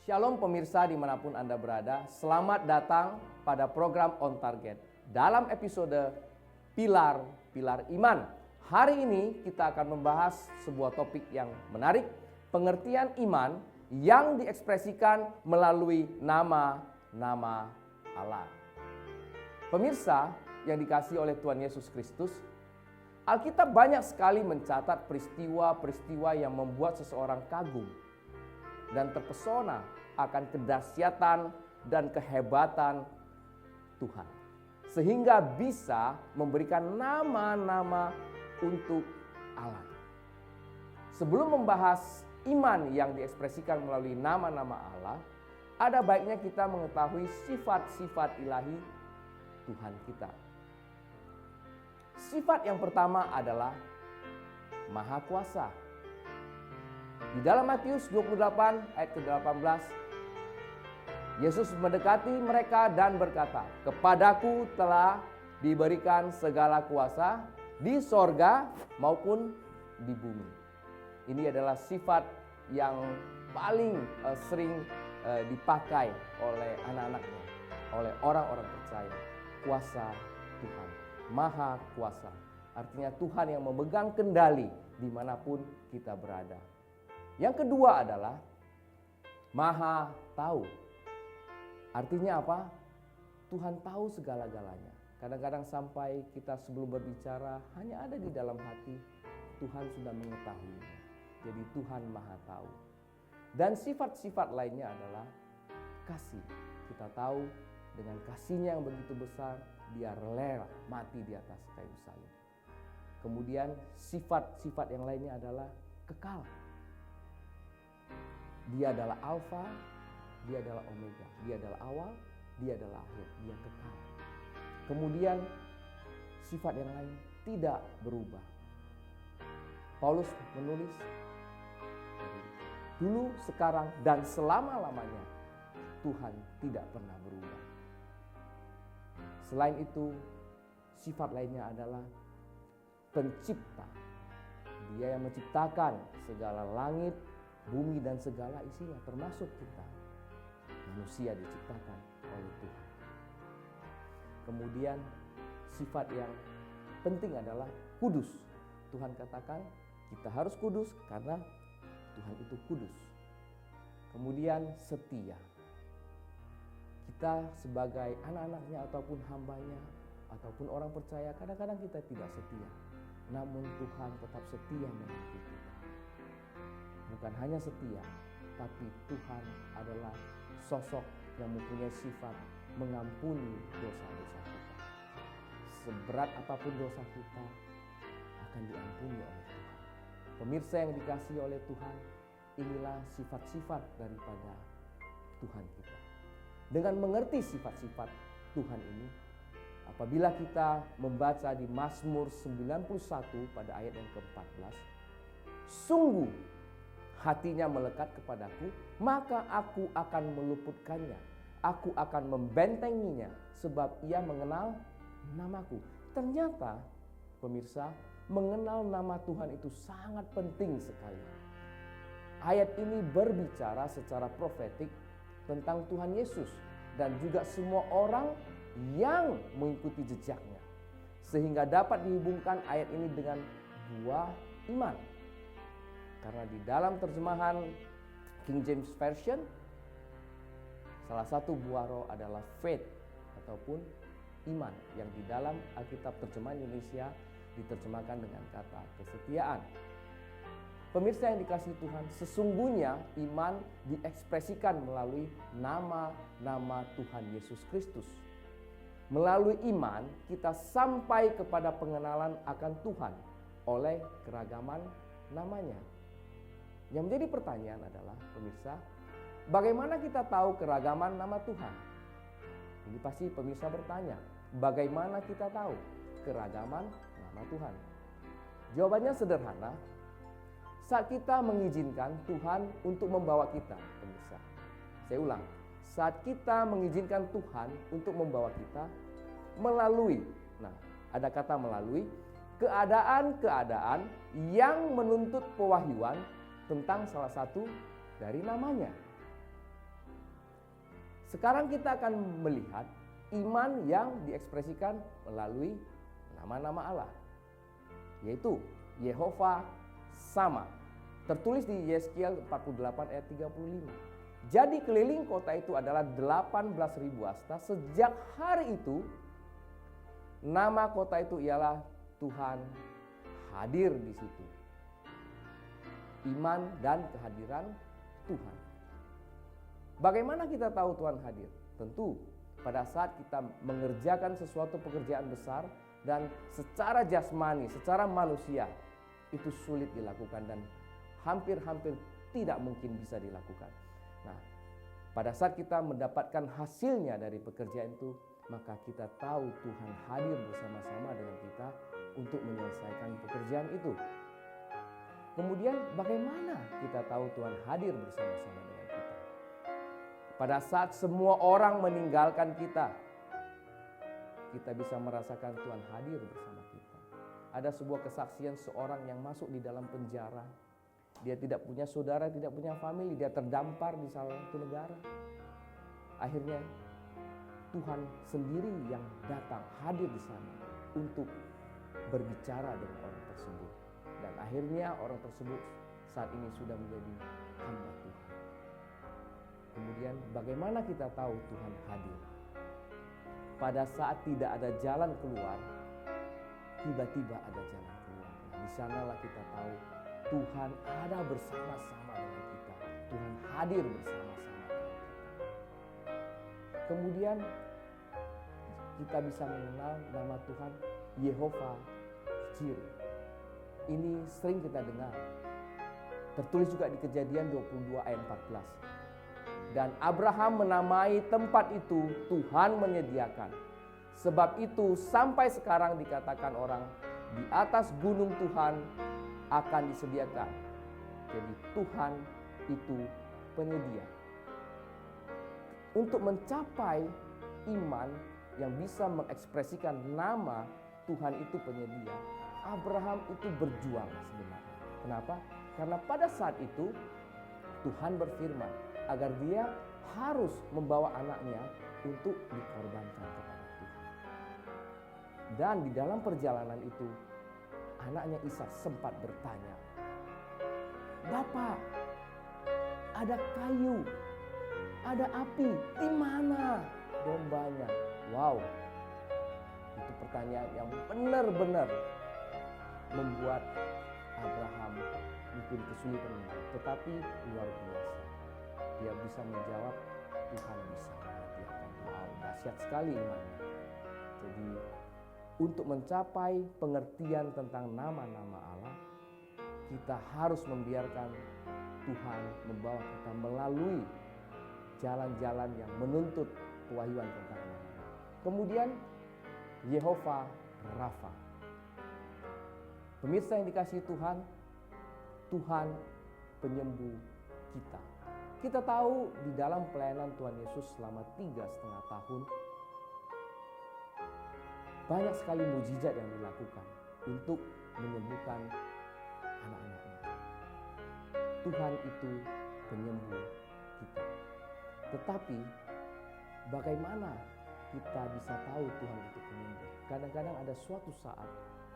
Shalom pemirsa dimanapun Anda berada, selamat datang pada program On Target dalam episode Pilar-Pilar Iman. Hari ini kita akan membahas sebuah topik yang menarik, pengertian iman yang diekspresikan melalui nama-nama Allah. Pemirsa yang dikasihi oleh Tuhan Yesus Kristus, Alkitab banyak sekali mencatat peristiwa-peristiwa yang membuat seseorang kagum dan terpesona akan kedahsyatan dan kehebatan Tuhan, sehingga bisa memberikan nama-nama untuk Allah. Sebelum membahas iman yang diekspresikan melalui nama-nama Allah, ada baiknya kita mengetahui sifat-sifat ilahi Tuhan kita. Sifat yang pertama adalah Maha Kuasa. Di dalam Matius 28 ayat ke-18, Yesus mendekati mereka dan berkata, "Kepadaku telah diberikan segala kuasa di sorga maupun di bumi." Ini adalah sifat yang paling sering dipakai oleh anak-anaknya, oleh orang-orang percaya. Kuasa Tuhan, Maha Kuasa. Artinya Tuhan yang memegang kendali dimanapun kita berada. Yang kedua adalah Maha Tahu. Artinya apa? Tuhan tahu segala-galanya. Kadang-kadang sampai kita sebelum berbicara hanya ada di dalam hati, Tuhan sudah mengetahuinya. Jadi Tuhan Maha Tahu. Dan sifat-sifat lainnya adalah kasih. Kita tahu dengan kasih-Nya yang begitu besar, Dia rela mati di atas kayu salib. Kemudian sifat-sifat yang lainnya adalah kekal. Dia adalah Alfa, Dia adalah Omega, Dia adalah awal, Dia adalah akhir, Dia kekal. Kemudian sifat yang lain tidak berubah. Paulus menulis, dulu, sekarang, dan selama-lamanya Tuhan tidak pernah berubah. Selain itu, sifat lainnya adalah pencipta. Dia yang menciptakan segala langit, bumi, dan segala isinya, termasuk kita. Manusia diciptakan oleh Tuhan. Kemudian sifat yang penting adalah kudus. Tuhan katakan kita harus kudus karena Tuhan itu kudus. Kemudian setia. Kita sebagai anak-anaknya ataupun hambanya ataupun orang percaya, kadang-kadang kita tidak setia. Namun Tuhan tetap setia mengasihi kita. Bukan hanya setia, tapi Tuhan adalah sosok yang mempunyai sifat mengampuni dosa-dosa kita. Seberat apapun dosa kita akan diampuni oleh Tuhan. Pemirsa yang dikasihi oleh Tuhan, inilah sifat-sifat daripada Tuhan kita. Dengan mengerti sifat-sifat Tuhan ini, apabila kita membaca di Mazmur 91 pada ayat yang ke-14, sungguh hatinya melekat kepadaku, maka aku akan meluputkannya. Aku akan membentenginya sebab ia mengenal namaku. Ternyata pemirsa, mengenal nama Tuhan itu sangat penting sekali. Ayat ini berbicara secara profetik tentang Tuhan Yesus dan juga semua orang yang mengikuti jejaknya. Sehingga dapat dihubungkan ayat ini dengan buah iman. Karena di dalam terjemahan King James Version, salah satu buah roh adalah faith ataupun iman, yang di dalam Alkitab terjemahan Indonesia diterjemahkan dengan kata kesetiaan. Pemirsa yang dikasihi Tuhan, sesungguhnya iman diekspresikan melalui nama-nama Tuhan Yesus Kristus. Melalui iman kita sampai kepada pengenalan akan Tuhan oleh keragaman namanya. Yang menjadi pertanyaan adalah, pemirsa, bagaimana kita tahu keragaman nama Tuhan? Ini pasti pemirsa bertanya, bagaimana kita tahu keragaman nama Tuhan? Jawabannya sederhana, saat kita mengizinkan Tuhan untuk membawa kita, pemirsa. Saya ulang, saat kita mengizinkan Tuhan untuk membawa kita melalui, ada kata melalui, keadaan-keadaan yang menuntut pewahyuan tentang salah satu dari namanya. Sekarang kita akan melihat iman yang diekspresikan melalui nama-nama Allah, yaitu Yehova Sama. Tertulis di Yeskiel 48 ayat 35. Jadi keliling kota itu adalah 18.000 hasta. Sejak hari itu, nama kota itu ialah Tuhan hadir di situ. Iman dan kehadiran Tuhan. Bagaimana kita tahu Tuhan hadir? Tentu pada saat kita mengerjakan sesuatu pekerjaan besar dan secara jasmani, secara manusia itu sulit dilakukan dan hampir-hampir tidak mungkin bisa dilakukan. Nah, pada saat kita mendapatkan hasilnya dari pekerjaan itu, maka kita tahu Tuhan hadir bersama-sama dengan kita untuk menyelesaikan pekerjaan itu. Kemudian bagaimana kita tahu Tuhan hadir bersama-sama dengan kita? Pada saat semua orang meninggalkan kita, kita bisa merasakan Tuhan hadir bersama kita. Ada sebuah kesaksian seorang yang masuk di dalam penjara. Dia tidak punya saudara, tidak punya famili, dia terdampar di salah satu negara. Akhirnya Tuhan sendiri yang datang hadir di sana untuk berbicara dengan orang tersebut. Dan akhirnya orang tersebut saat ini sudah menjadi hamba Tuhan. Kemudian bagaimana kita tahu Tuhan hadir? Pada saat tidak ada jalan keluar, tiba-tiba ada jalan keluar. Nah, di sanalah kita tahu Tuhan ada bersama-sama dengan kita. Tuhan hadir bersama-sama dengan kita. Kemudian kita bisa mengenal nama Tuhan Yehova Jireh. Ini sering kita dengar. Tertulis juga di Kejadian 22 ayat 14. Dan Abraham menamai tempat itu Tuhan menyediakan. Sebab itu sampai sekarang dikatakan orang di atas gunung Tuhan akan disediakan. Jadi Tuhan itu penyedia. Untuk mencapai iman yang bisa mengekspresikan nama Tuhan itu penyedia, Abraham itu berjuang sebenarnya. Kenapa? Karena pada saat itu Tuhan berfirman agar dia harus membawa anaknya untuk dikorbankan kepada Tuhan. Dan di dalam perjalanan itu anaknya Ishak sempat bertanya, "Bapak, ada kayu, ada api, di mana dombanya?" Wow, itu pertanyaan yang benar-benar membuat Abraham mungkin kesulitan, tetapi luar biasa. Dia bisa menjawab, Tuhan bisa menyediakan. Wow, dahsyat sekali imannya. Jadi untuk mencapai pengertian tentang nama-nama Allah, kita harus membiarkan Tuhan membawa kita melalui jalan-jalan yang menuntut pewahyuan tentang nama. Kemudian Yehova Rafa. Pemirsa yang dikasihi Tuhan, Tuhan penyembuh kita. Kita tahu di dalam pelayanan Tuhan Yesus selama 3,5 tahun, banyak sekali mujizat yang dilakukan untuk menyembuhkan anak-anaknya. Tuhan itu penyembuh kita. Tetapi bagaimana kita bisa tahu Tuhan itu penyembuh? Kadang-kadang ada suatu saat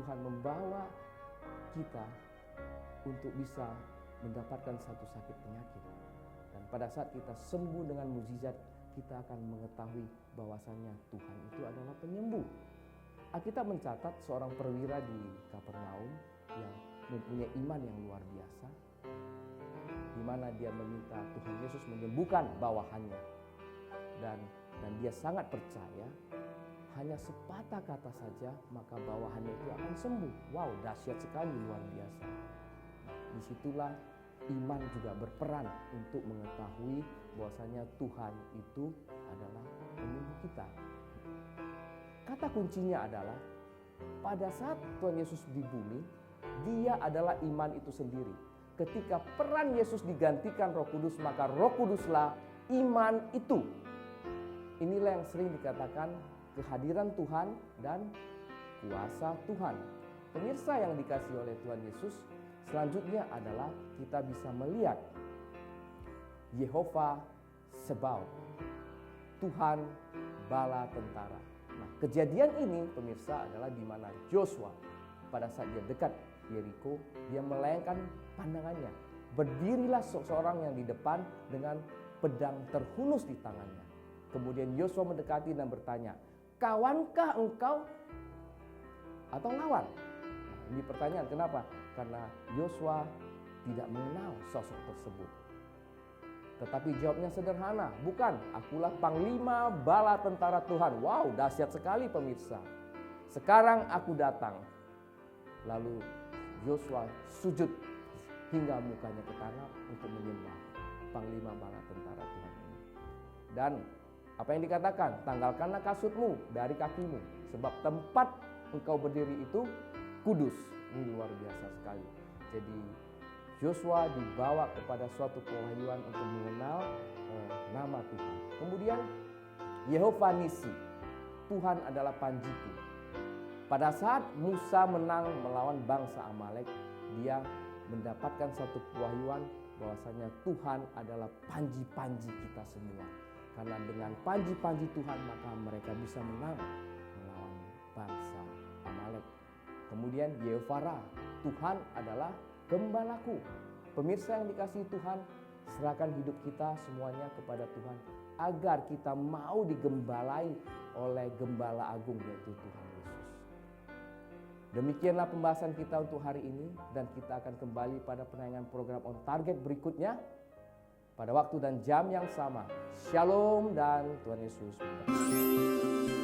Tuhan membawa kita untuk bisa mendapatkan satu sakit penyakit. Dan pada saat kita sembuh dengan mukjizat, kita akan mengetahui bahwasannya Tuhan itu adalah penyembuh. Alkitab mencatat seorang perwira di Kapernaum yang mempunyai iman yang luar biasa, di mana dia meminta Tuhan Yesus menyembuhkan bawahannya. Dan dia sangat percaya, hanya sepatah kata saja maka bawahannya itu akan sembuh. Wow, dahsyat sekali, luar biasa. Disitulah iman juga berperan untuk mengetahui bahwasanya Tuhan itu adalah penyembuh kita. Kata kuncinya adalah pada saat Tuhan Yesus di bumi, dia adalah iman itu sendiri. Ketika peran Yesus digantikan Roh Kudus, maka Roh Kuduslah iman itu. Inilah yang sering dikatakan kehadiran Tuhan dan kuasa Tuhan. Pemirsa yang dikasihi oleh Tuhan Yesus, selanjutnya adalah kita bisa melihat Yehova Sebaot. Tuhan bala tentara. Nah, kejadian ini pemirsa adalah di mana Yosua pada saat dia dekat Yeriko, dia melayangkan pandangannya. Berdirilah seseorang yang di depan dengan pedang terhunus di tangannya. Kemudian Yosua mendekati dan bertanya, "Kawankah engkau atau lawan?" Nah, ini pertanyaan, kenapa? Karena Yosua tidak mengenal sosok tersebut. Tetapi jawabnya sederhana, "Bukan, akulah panglima bala tentara Tuhan." Wow, dahsyat sekali pemirsa. "Sekarang aku datang." Lalu Yosua sujud hingga mukanya ke tanah untuk menyembah panglima bala tentara Tuhan ini. Dan apa yang dikatakan? "Tanggalkanlah kasutmu dari kakimu, sebab tempat engkau berdiri itu kudus." Ini luar biasa sekali. Jadi Yosua dibawa kepada suatu kewahyuan untuk mengenal nama Tuhan. Kemudian Yehova Nisi, Tuhan adalah panjiku. Pada saat Musa menang melawan bangsa Amalek, dia mendapatkan satu kewahyuan bahwasanya Tuhan adalah panji-panji kita semua. Karena dengan panji-panji Tuhan maka mereka bisa menang melawan bangsa Amalek. Kemudian Yehova, Tuhan adalah gembalaku. Pemirsa yang dikasihi Tuhan, serahkan hidup kita semuanya kepada Tuhan agar kita mau digembalai oleh Gembala Agung yaitu Tuhan Yesus. Demikianlah pembahasan kita untuk hari ini, dan kita akan kembali pada penayangan program On Target berikutnya pada waktu dan jam yang sama. Shalom dan Tuhan Yesus memberkati.